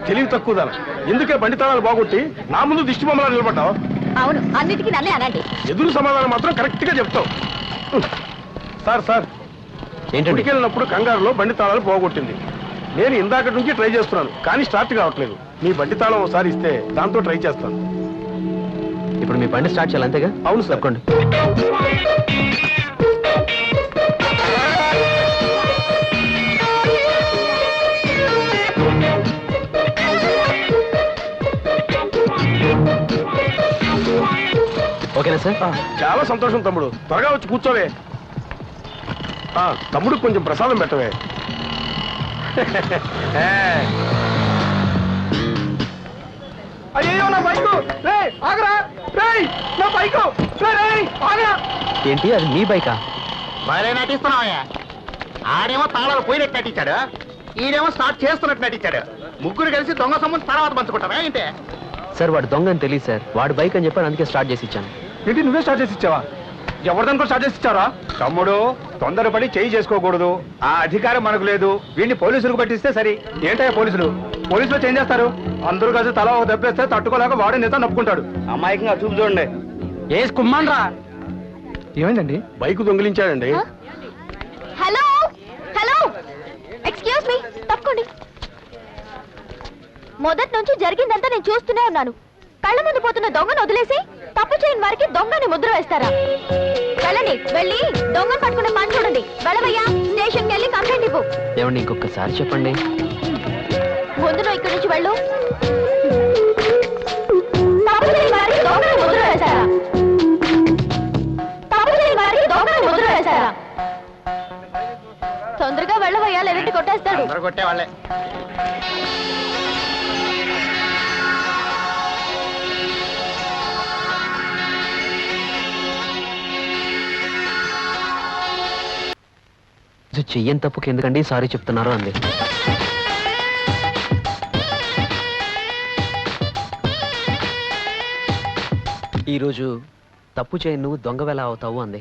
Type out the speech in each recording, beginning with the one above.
తెలివి తక్కువదాన ఎందుకే బండి తాళాలు బాగొట్టి నా ముందు దిష్టి బొమ్మలా నిలబడ్డావు? అవును, అన్నిటికీ నన్నే అనండి. ఎదురు సమాధానం మాత్రం కరెక్ట్ గా చెప్తావు. సార్ ఏంటంటే వెళ్ళినప్పుడు కంగారులో బండి తాళాలు పోగొట్టింది. నేను ఇందాక నుంచి ట్రై చేస్తున్నాను కానీ స్టార్ట్ కావట్లేదు. మీ బండి తాళం ఒకసారి ఇస్తే దాంతో ట్రై చేస్తాను. ఇప్పుడు మీ బండి స్టార్ట్ చేయాలి అంతేగా? అవును సార్. కొండి. ఓకేనా సార్? చాలా సంతోషం తమ్ముడు. త్వరగా వచ్చి కూర్చోవే. తమ్ముడు కొంచెం ప్రసాదం పెట్టవే. అయ్యో నా బైకు! ఆగరా! నా బైకు! ఏంటి అది మీ బైకా? మరే నటిస్తున్నావయ్యా. ఆడేమో తాళాలు పోయినట్టు నటించాడు, ఈడేమో స్టార్ట్ చేస్తున్నట్టు నటించాడు. ముగ్గురు కలిసి దొంగ సొమ్ముని తర్వాత పంచుకుంటారా ఏంటి? సార్ వాడు దొంగ అని తెలియదు సార్. వాడు బైక్ అని చెప్పాను, అందుకే స్టార్ట్ చేసి ఇచ్చాను. ఏంటి నువ్వే స్టార్ట్ చేసి ఇచ్చావా? ఎవరిదానికో స్టార్ట్ చేసి ఇచ్చారా? తమ్ముడు తొందరపడి చేయి చేసుకోకూడదు. ఆ అధికారం మనకు లేదు. వీడిని పోలీసులకు పట్టిస్తే సరి. ఏంటయ్యా పోలీసులు ఏం చేస్తారు? అందరూ కలిసి తల ఒక దెబ్బేస్తే తట్టుకోలేక వాడే నేత నప్పుకుంటాడు. అమాయకంగా చూపు చూడండి. ఏ కుమ్మాన్రా? ఏమైందండి? బైక్ దొంగిలించాడండి. హలో హలో, ఎక్స్క్యూజ్ మీ, తప్పకోండి. మొదటి నుంచి జరిగిందంతా నేను చూస్తూనే ఉన్నాను. కళ్ళ ముందు పోతున్న దొంగను వదిలేసి తప్పు చేయని వారికి దొంగని ముద్ర వేస్తారా? వెళ్ళండి, వెళ్ళి దొంగను పట్టుకునే పని చూడండి. వెళ్ళవయ్యా, స్టేషన్కి వెళ్ళి కంప్లైంట్ ఇవ్వు. ఏమండి ఇంకొకసారి చెప్పండి. ముందు నువ్వు ఇక్కడి నుంచి వెళ్ళు. తప్పు చేయని వారికి దొంగని ముద్ర వేస్తారా? తప్పు చేయని వారికి దొంగని ముద్ర వేస్తారా? తొందరగా వెళ్ళవయ్యా, లేదంటే కొట్టేస్తాడు. అందరూ కొట్టేవాళ్ళే. చెయ్యని తప్పుకి ఎందుకండి సారీ చెప్తున్నారు అంది. ఈరోజు తప్పు చేయని నువ్వు దొంగవెలా అవుతావు అంది.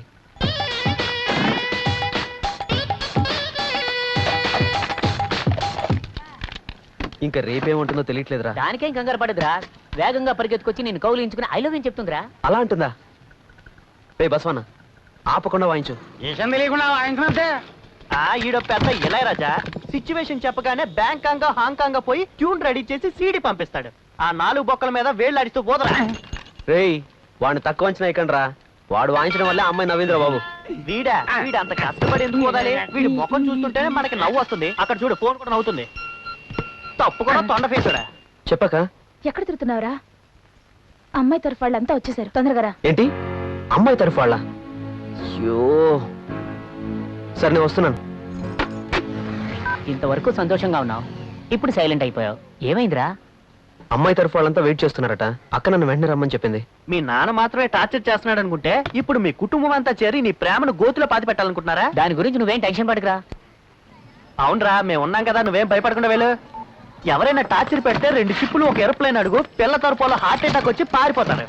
ఇంకా రేపేముంటుందో తెలియట్లేదురా. దానికేం కంగారు పడదురా, వేగంగా పరిగెత్తుకొచ్చి నేను కౌలించుకుని ఐ లవ్ యూ చెప్తుందిరా. అలా అంటుందా? రే బస్వన్న, ఆపకుండా వాయించు. విషయం తెలియకుండా వాయించినంతే. ఈడో పెద్ద ఇళయరాజా సిచ్యువేషన్ చెప్పగానే బ్యాంకాంగ్ హాంకాంగ్ పోయి ట్యూన్ రెడీ చేసి సీడీ పంపిస్తాడు. ఆ 4 బొక్కల మీద వేళ్ళు అడిస్తూ పోదరా. రేయ్ వాడిని తక్కువ అంచనా ఎక్కండ్రా. వాడు వాయించడం వల్ల అమ్మాయి నవ్వింద్ర బాబు. వీడు అంత కష్టపడి ఎందుకు పోదాలి? వీడి ముఖం చూస్తుంటేనే మనకి నవ్వు వస్తుంది. అక్కడ చూడు, ఫోన్ కూడా నవ్వుతుంది. తప్పు కూడా తొండ ఫేసుడా. చెప్పక ఎక్కడ తిరుగుతున్నావురా? అమ్మాయి తరఫు వాళ్ళంతా వచ్చేసారు, తొందరగా రా. ఏంటి అమ్మాయి తరఫు వాళ్ళ? అయ్యో సరే నేను వస్తున్నాను. ఇంతవరకు సంతోషంగా ఉన్నావు, ఇప్పుడు సైలెంట్ అయిపోయావు. ఏమైందిరా? అమ్మాయి తరఫు వాళ్ళంతా వెయిట్ చేస్తున్నారట. అక్క నన్ను వెంటనే రమ్మని చెప్పింది. మీ నాన్న మాత్రమే టార్చర్ చేస్తున్నాడు అనుకుంటే ఇప్పుడు మీ కుటుంబం అంతా చేరి నీ ప్రేమను గోతులో పాతి పెట్టాలనుకుంటున్నారా? దాని గురించి నువ్వేం టెన్షన్ పడకురా. అవునరా, మేము ఉన్నాం కదా, నువ్వేం భయపడకుండా వెళ్ళు. ఎవరైనా టార్చర్ పెడితే 2 షిప్పులు ఒక ఏరోప్లేన్ అడుగు, పిల్ల తరపులో హార్ట్ అటాక్ వచ్చి పారిపోతారు.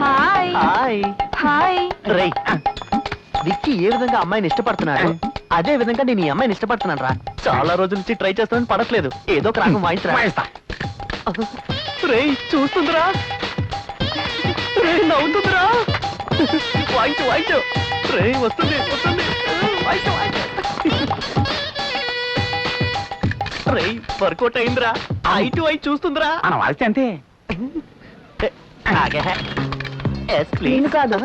Hi hi hi. రేయ్, విక్కీ ఏ విధంగా అమ్మాయిని ఇష్టపడుతున్నాడు అదే విధంగా నేను ఈ అమ్మాయిని ఇష్టపడుతున్నాను రా. చాలా రోజుల నుంచి ట్రై చేస్తానని పడట్లేదు. ఏదో ఒక రాగం వాయించరా. రేయ్ చూస్తుందిరా, రేయ్ నవ్వుతుందిరా. వాయించు వాయించు. రేయ్ వస్తుంది వస్తుంది, వాయించు వాయించు. రేయ్ వర్కౌట్ అయిందిరా. ఐటు ఐ చూస్తుందిరా. మనం వాయిస్తే అంతే. నేను కాదు.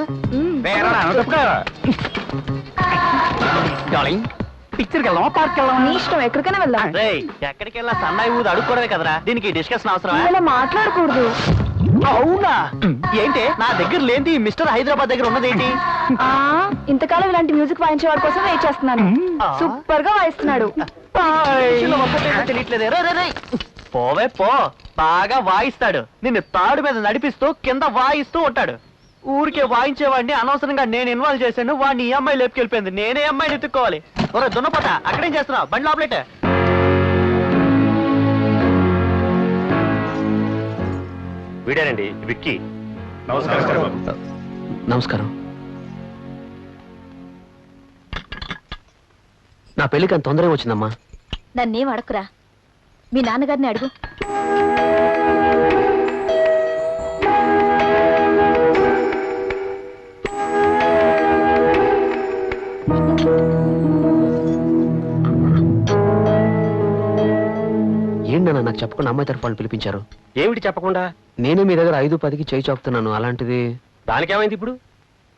పిక్చర్కి వెళ్దామా, పార్క్ వెళ్దామా? నీ ఇష్టం, ఎక్కడికైనా వెళ్దాం. రేయ్ ఎక్కడికి వెళ్ళా సన్నాయి ఊది అడుక్కోవడమే కదరా. దీనికి డిస్కషన్ అవసరమా? ఇలా మాట్లాడకూడదు. అవునా? ఏంటి నా దగ్గర లేని మిస్టర్ హైదరాబాద్ దగ్గర ఉన్నదేంటి? ఇంతకాలం ఇలాంటి మ్యూజిక్ వాయించేవాడి కోసం వెయిట్ చేస్తున్నాను. సూపర్ గా వాయిస్తున్నాడు. తెలియట్లేదు. పోవే పో, బాగా వాయిస్తాడు. నిన్ను తాడు మీద నడిపిస్తూ కింద వాయిస్తూ ఉంటాడు. ఊరికే వాయించేవాడిని అనవసరంగా నేను ఇన్వాల్వ్ చేశాను. వాడిని ఈ అమ్మాయి లేపుకెళ్ళిపోయింది. నేనే అమ్మాయిని ఎత్తుక్కోవాలి. ఒరే దున్నపోత, అక్కడేం చేస్తున్నావు? బండి లోపలేటే. వీడేనండి విక్కీ. నమస్కారం. నా పెళ్లికి అంత తొందరగా వచ్చిందమ్మా. నన్నేం అడకురా, మీ నాన్నగారిని అడుగు. ఏంటన్నా నాకు చెప్పకుండా అమ్మాయి తరఫు వాళ్ళు పిలిపించారు? ఏమిటి చెప్పకుండా? నేనే మీ దగ్గర 5-10కి చేయి చాపుతున్నాను, అలాంటిది దానికేమైంది ఇప్పుడు?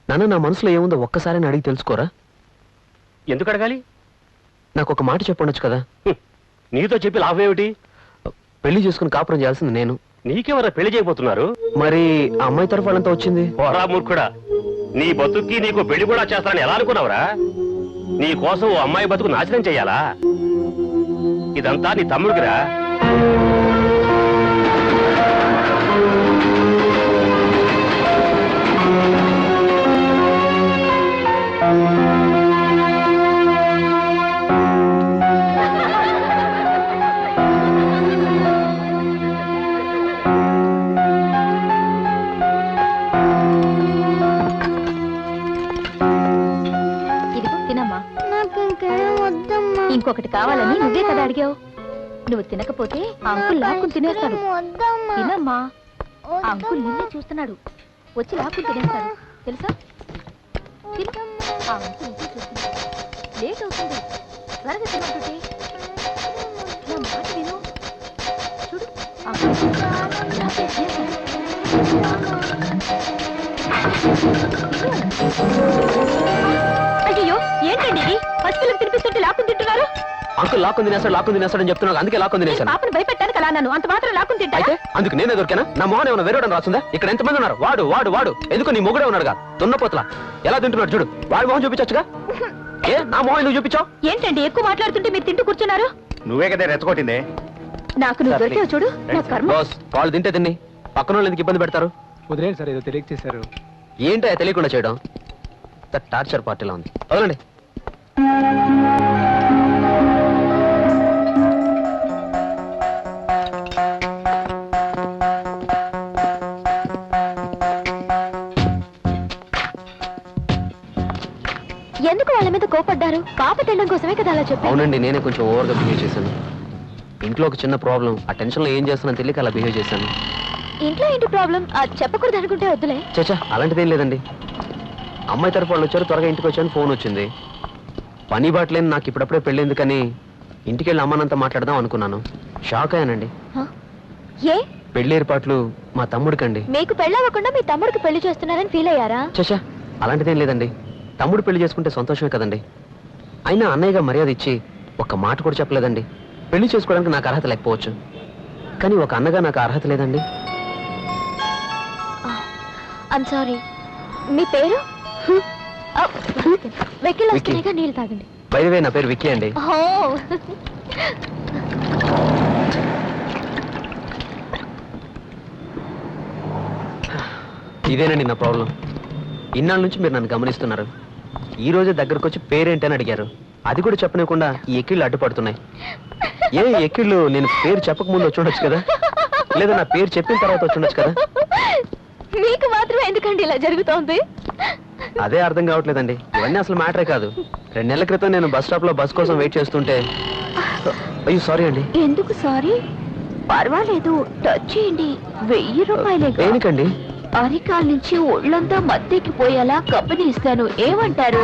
నాన్న నా మనసులో ఏముందో ఒక్కసారి అడిగి తెలుసుకోరా? ఎందుకు అడగాలి? నాకు ఒక మాట చెప్పండొచ్చు కదా. నీతో చెప్పి లాభం ఏమిటి? పెళ్లి చేసుకుని కాపురం చేయాల్సింది నేను. నీకెవరా పెళ్లి చేయబోతున్నారు? మరి ఆ అమ్మాయి తరఫు వాళ్ళంతా వచ్చింది. పోరా మూర్ఖుడా, నీ బతుక్కి నీకు పెళ్లి కూడా చేస్తానని ఎలా అనుకున్నావురా? నీ కోసం ఓ అమ్మాయి బతుకు నాశనం చెయ్యాలా? ఇదంతా నీ తమ్ముడికిరా. ఇదిగో తినమ్మా. ఇంకొకటి కావాలని నువ్వే కదా అడిగావు. నువ్వు తినకపోతే ఆ అంకుల్ లాక్కుని తినేస్తాడు. తినమ్మా, ఆ అంకుల్ నిన్నే చూస్తున్నాడు, వచ్చి లాక్కుని తినేస్తాడు తెలుసా? తిను. ఆ అంకుల్ నిన్నే చూస్తున్నాడు. లేట్ అవుతుంది, త్వరగా తినకుంటే. నా మాట విను. చూడు, ఆ అంకుల్ లాక్కుని తినేస్తాడు. అయ్యో, ఏంటండి ఇది? పసిపిల్లలు తినిపిస్తుంటే లాక్కుని తింటున్నారు. అంకుల్ లాక్కుని తినేస్తాడు అని చెప్తున్నాను, అందుకే లాక్కుని తినేసాను. పాపను భయపెట్టాను కదా నన్ను, అంత మాత్రం లాక్కుని తింటా? అయితే అందుకు నేనే దొరికానా? నా మోహన్ ఏమైనా వేరేయడం రాస్తుందా? ఇక్కడ ఎంతమంది ఉన్నారు? వాడు వాడు వాడు ఎందుకు నీ మొగుడే ఉన్నాడుగా, దున్నపోతలా ఎలా తింటున్నాడు చూడు. వాడి మొహం చూపించచ్చుగా. ఏ నా మొహం నువ్వు చూపించావు? ఏంటండి ఎక్కువ మాట్లాడుతుంటే మీరు తింటూ కూర్చున్నారు? నువ్వే కదా రెచ్చగొట్టిందే. నాకు నువ్వు దొరికావు చూడు, నా కర్మ. బాస్, వాళ్ళు తింటే తిని పక్కన వాళ్ళు ఎందుకు ఇబ్బంది పెడతారు? వదిలేండి సార్, ఏదో తెలియక చేశారు. ఏంటో తెలియకుండా చేయడం టార్చర్ పార్టీలా ఉంది. వదలండి. ఎందుకు వాళ్ళ మీద కోపడ్డారు? పాప తినడం కోసమే కదా అలా చెప్పాను. అవునండి, నేనే కొంచెం ఓవర్గా బిహేవ్ చేశాను. ఇంట్లో ఒక చిన్న ప్రాబ్లం, ఆ టెన్షన్లో ఏం చేస్తానో తెలియక అలా బిహేవ్ చేశాను. ఇంట్లో ఏంటి ప్రాబ్లం? చెప్పకూడదు అనుకుంటే వద్దులే. చచ్చా, అలాంటిదేం లేదండి. అమ్మాయి తరపు వాళ్ళు వచ్చారు, త్వరగా ఇంటికి వచ్చాను, ఫోన్ వచ్చింది. పని బాటలేని నాకు ఇప్పుడప్పుడే పెళ్ళింది, కానీ ఇంటికి వెళ్ళి అమ్మనంతా మాట్లాడదాం అనుకున్నాను. షాక్ అయ్యానండి. హ? ఏ పెళ్లి ఏర్పాట్లు మా తమ్ముడికండి. మీకు పెళ్ళవ్వకుండా మీ తమ్ముడికి పెళ్లి చేస్తున్నారని ఫీల్ అయ్యారా? చచ్చా, అలాంటిదేం లేదండి. తమ్ముడు పెళ్లి చేసుకుంటే సంతోషమే కదండి. అయినా అన్నయ్యగా మర్యాద ఇచ్చి ఒక్క మాట కూడా చెప్పలేదండి. పెళ్లి చేసుకోవడానికి నాకు అర్హత లేకపోవచ్చు, కానీ ఒక అన్నగా నాకు అర్హత లేదండి. I'm sorry. మీ పేరు? వెక్కిలు వస్తున్నాయిగా, నీళ్ళు తాగండి. బై ది వే, నా పేరు విక్కీ అండి. ఓ, ఇదేనండి నా ప్రాబ్లం. ఇన్నాళ్ళ నుంచి మీరు నన్ను గమనిస్తున్నారు. ఈ రోజే దగ్గరకు వచ్చి పేరేంటి అని అడిగారు. అది కూడా చెప్పనివ్వకుండా ఈ ఎక్కిళ్ళు అడ్డుపడుతున్నాయి. ఏ ఎక్కిళ్ళు నేను పేరు చెప్పక ముందు వచ్చి ఉండొచ్చు కదా, లేదా నా పేరు చెప్పిన తర్వాత వచ్చి ఉండొచ్చు కదా. మీకు మాత్రమే ఎందుకండి ఇలా జరుగుతోంది? అదే అర్థం కావట్లేదండి. ఇవన్నీ అసలు మ్యాటరే కాదు. 2 నెలల క్రితం నేను బస్ స్టాప్ లో బస్ కోసం వెయిట్ చేస్తుంటే, అయ్యో సారీ అండి. ఎందుకు సారీ? పర్వాలేదు, టచ్ చేయండి. 1000 రూపాయలే. దేనికండి? అరికాల నుంచి ఒళ్ళంతా మత్తెక్కి పోయేలా కంపెనీ ఇస్తాను, ఏమంటారు?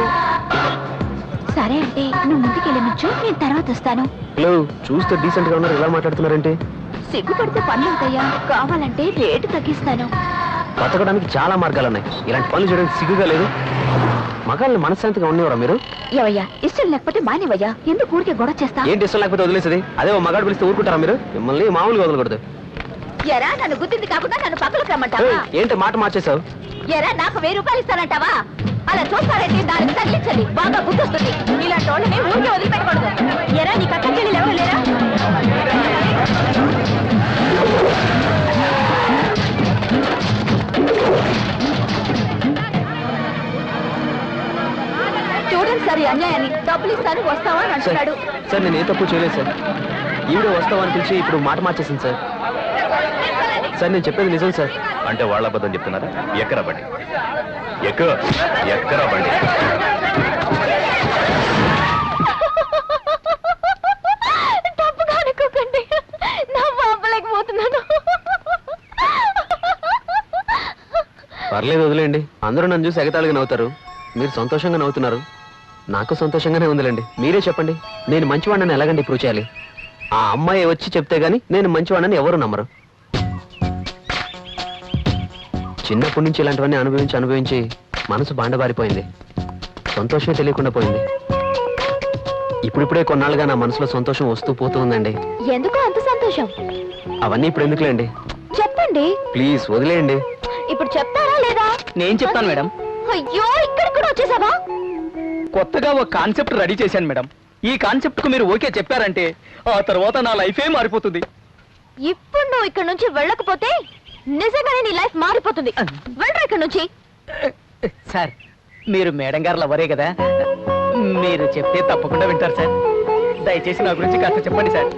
సరే అంటే నువ్వు ముందుకెళ్ళి నుంచో, నేను తర్వాత వస్తాను. హలో, చూస్తే డీసెంట్ గా ఉన్నారు, ఇలా మాట్లాడుతున్నారేంటి? సిగ్గుపడితే పనులు అవుతాయా? కావాలంటే రేటు తగ్గిస్తాను. బతకడానికి చాలా మార్గాలు ఉన్నాయి, ఇలాంటి పనులు చేయడానికి సిగ్గుగా లేదు? మగాళ్ళని మనశ్శాంతిగా ఉండేవారా మీరు? ఏవయ్యా, ఇష్టం లేకపోతే మానేవయ్యా, ఎందుకు ఊరికే గొడవ చేస్తా? ఏంటి ఇష్టం లేకపోతే వదిలేసేది? అదే ఓ మగాడు పిలిస్తే ఊరుకుంటారా మీరు? మిమ్మల్ని మామూలుగా వదలకూడదు. ఎరా, నన్ను గుర్తింది కాకుండా నన్ను పక్కలకు రమ్మంటావా? ఏయ్, ఏంటి మాట మార్చేసావు? ఎరా, నాకు 1000 రూపాయలు ఇస్తానంటావా? అలా చూస్తారంటే దానికి తగ్గించండి, బాగా గుర్తొస్తుంది. ఇలాంటి వాళ్ళని ఊరికే వదిలిపెట్టకూడదు. ఎరా, నీకు అక్క చెల్లెలు ఎవరు లేరా? చూడండి సార్, ఈ అన్యాయాన్ని. డబ్బులు ఇస్తాను, వస్తావా అని అంటున్నాడు. సార్ నేను ఏ తప్పు చేయలేదు సార్. ఈవిడ వస్తావని పిలిచి ఇప్పుడు మాట మార్చేసింది సార్. సార్ నేను చెప్పేది నిజం సార్. అంటే వాళ్ళ అబద్ధం చెప్తున్నారా? ఎక్కరా బండి, ఎక్కరా బండి. అందరూ నన్ను చూసి ఎగతాళిగా నవ్వుతారు, మీరు సంతోషంగా నవ్వుతున్నారు. నాకు సంతోషంగానే ఉందిలేండి. మీరే చెప్పండి, నేను మంచివాడిని ఎలాగండి ప్రూవ్ చేయాలి? ఆ అమ్మాయి వచ్చి చెప్తే గానీ నేను మంచివాడిని ఎవరు నమ్మరు. చిన్నప్పటి నుంచి ఇలాంటివన్నీ అనుభవించి మనసు బాండబారిపోయింది. సంతోషమే తెలియకుండా పోయింది. ఇప్పుడిప్పుడే కొన్నాళ్ళుగా నా మనసులో సంతోషం వస్తూ పోతూ ఉందండి. ఎందుకు అంత సంతోషం? అవన్నీ ఇప్పుడు ఎందుకులేండి, చెప్పండి. ప్లీజ్ వదిలేయండి. ఇప్పుడు చెప్తారా లేదా? నేను చెప్తాను మేడం. అయ్యో, ఇక్కడ కూడా వచ్చేసావా? కొత్తగా ఒక కాన్సెప్ట్ రెడీ చేశాను మేడం. ఈ కాన్సెప్ట్ కు మీరు ఓకే చెప్పారంటే ఆ తర్వాత నా లైఫే మారిపోతుంది. ఇప్పుడు నువ్వు ఇక్కడ నుంచి వెళ్ళకపోతే నిజంగానే నీ లైఫ్ మారిపోతుంది. వెళ్ళరా ఇక్కడ నుంచి. సార్, మీరు మేడం గారు లవరే కదా, మీరు చెప్తే తప్పకుండా వింటారు సార్. దయచేసి నా గురించి కాస్త చెప్పండి సార్.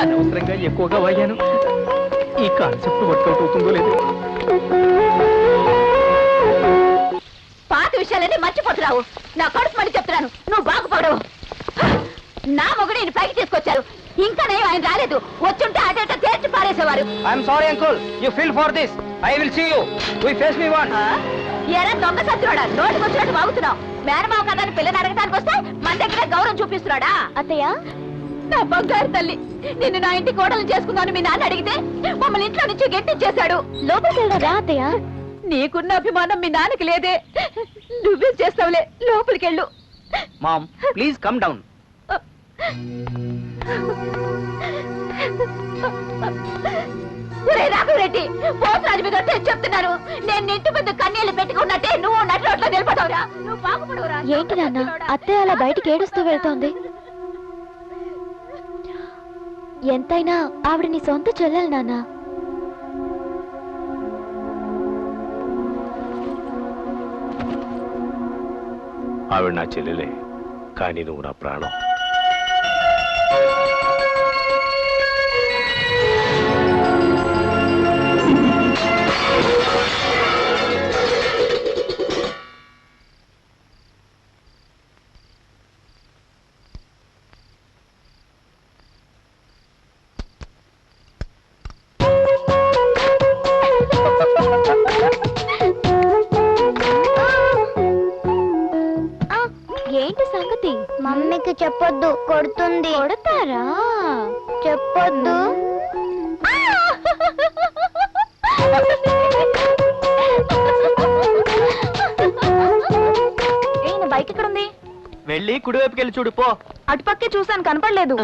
అనవసరంగా ఎక్కువగా వాగాను. ఈ కాన్సెప్ట్ వర్కౌట్ అవుతుందో లేదు. పాత విషయాలన్నీ మర్చిపోతున్నావు. నా కడుపు మళ్ళీ చెప్తున్నాను, నువ్వు బాగుపడవు. నా మొగుడు నేను పైకి తీసుకొచ్చారు, ఇంకా నేను ఆయన రాలేదు. వచ్చుంటే అటేట తేల్చి పారేసేవారు. I'm sorry uncle, you feel for this. I will see you. We face me one. ఎరా దొంగ సత్రుడా, నోటికి వచ్చినట్టు వాగుతున్నావు. మేనమావ కదా అని పిల్లని అడగటానికి వస్తే మన దగ్గర గౌరవం చూపిస్తున్నాడా? అత్తయ్య, నా బంగారు తల్లి, నిన్ను నా ఇంటి కోడలు చేసుకుందామని మీ నాన్న అడిగితే మమ్మల్ని ఇంట్లో నుంచి గెట్టించేశాడు. లోపలికి వెళ్ళరా అత్తయ్య? నీకున్న అభిమానం మీ నాన్నకి లేదే, నువ్వే చేస్తావులే. లోపలికి వెళ్ళు. Mom, please come down. Raghava Reddy, Potharaju మీద చెప్తున్నాను. నేను ఇంటి ముందు కన్నీళ్లు పెట్టుకున్నట్టే నువ్వు నట్లోట్లో నిలబడవురా. నువ్వు బాగుపడవురా. ఏంటి నాన్న, అత్తయ్య అలా బయటికి ఏడుస్తూ వెళ్తోంది? ఎంతైనా ఆవిడ నీ సొంత చెల్లెలు నాన్న. ఆవిడ నా చెల్లెలే, కానీ నువ్వు నా ప్రాణం. ఏంటి సంగతి? మమ్మీకి చెప్పొద్దు, కొడుతుంది. కొడతారా? చెప్పొద్దు. బైక్ ఎక్కడ ఉంది? వెళ్ళి కుడివైపుకి వెళ్ళి చూడు పో. అటుపక్కే చూసాను, కనపడలేదు.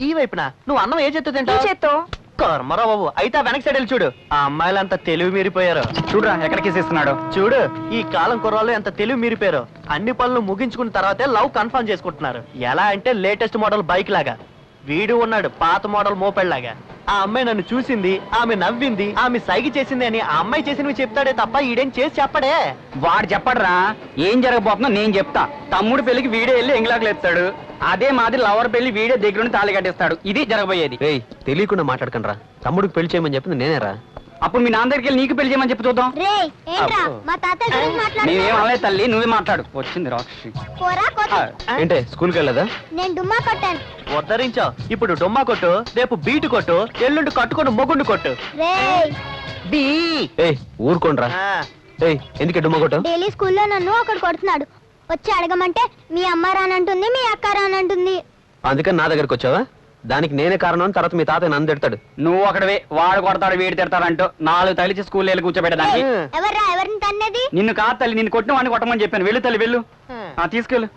ఈ వైపున నువ్వు అన్నం ఏ చేత్తో తింటావు? చేత్తో. కర్మరా బాబు, అయితే ఆ వెనక్ సైడ్ వెళ్ళి చూడు. ఆ అమ్మాయిలంతా తెలివి మీరిపోయారు. చూడరా ఎక్కడికి ఇస్తున్నాడు. చూడు, ఈ కాలం కుర్రాళ్ళు ఎంత తెలివి మీరిపోయారు. అన్ని పనులు ముగించుకున్న తర్వాతే లవ్ కన్ఫర్మ్ చేసుకుంటున్నారు. ఎలా అంటే లేటెస్ట్ మోడల్ బైక్ లాగా. వీడు ఉన్నాడు పాత మోడల్ మోపెడ్ లాగా. ఆ అమ్మాయి నన్ను చూసింది, ఆమె నవ్వింది, ఆమె సైగ చేసింది అని ఆ అమ్మాయి చేసినవి చెప్తాడే తప్ప ఈడేం చేసి చెప్పడే. వాడు చెప్పడరా, ఏం జరగబోతుందో నేను చెప్తా. తమ్ముడు పెళ్లికి వీడే వెళ్ళి ఎంగిలాకులు ఎత్తాడు, అదే మాది లవర్ పెళ్లి వీడే దగ్గర తాళి కట్టేస్తాడు. ఇది జరగబోయేది. రేయ్, తెలియకుండా మాట్లాడకండి రా. తమ్ముడికి పెళ్లి చేయమని చెప్పింది నేనేరా. అప్పుడు మీ నాన్న దగ్గరికి వెళ్ళి నీకు పెళ్లి చేయమని చెప్పి చూద్దాం. నేనేం అనలేదు తల్లి, నువ్వే మాట్లాడు. వచ్చింది రాక్షసి. ఏంటే స్కూల్కి వెళ్ళదా? నేను డుమ్మా కొట్టాను. ఉద్ధరించావు. ఇప్పుడు డొమ్మా కొట్టు, రేపు బీటు కొట్టు, ఎల్లుండి కట్టుకొని మొగుండు కొట్టు. బీ. ఏయ్ ఊరుకోండ్రా. ఏయ్ ఎందుకు డుమ్మ కొట్టు? డైలీ స్కూల్లో నన్ను అక్కడ కొడుతున్నాడు. వచ్చి అడగమంటే మీ అమ్మ రానంటుంది, మీ అక్క రానంటుంది. అందుకని నా దగ్గరకు వచ్చావా? దానికి నేనే కారణం అని తర్వాత మీ తాతయ్య నన్ను తిడతాడు. నువ్వు అక్కడవే వాడు కొడతాడు వీడు తిడతాడంటూ 4 తలిచి స్కూల్ వెళ్ళి కూర్చోబెట్టడానికి. ఎవర్రా ఎవరిని తన్నది? నిన్ను కాదు తల్లి, నిన్ను కొట్టిన వాడిని కొట్టమని చెప్పాను. వెళ్ళు తల్లి వెళ్ళు. తీసుకెళ్ళు.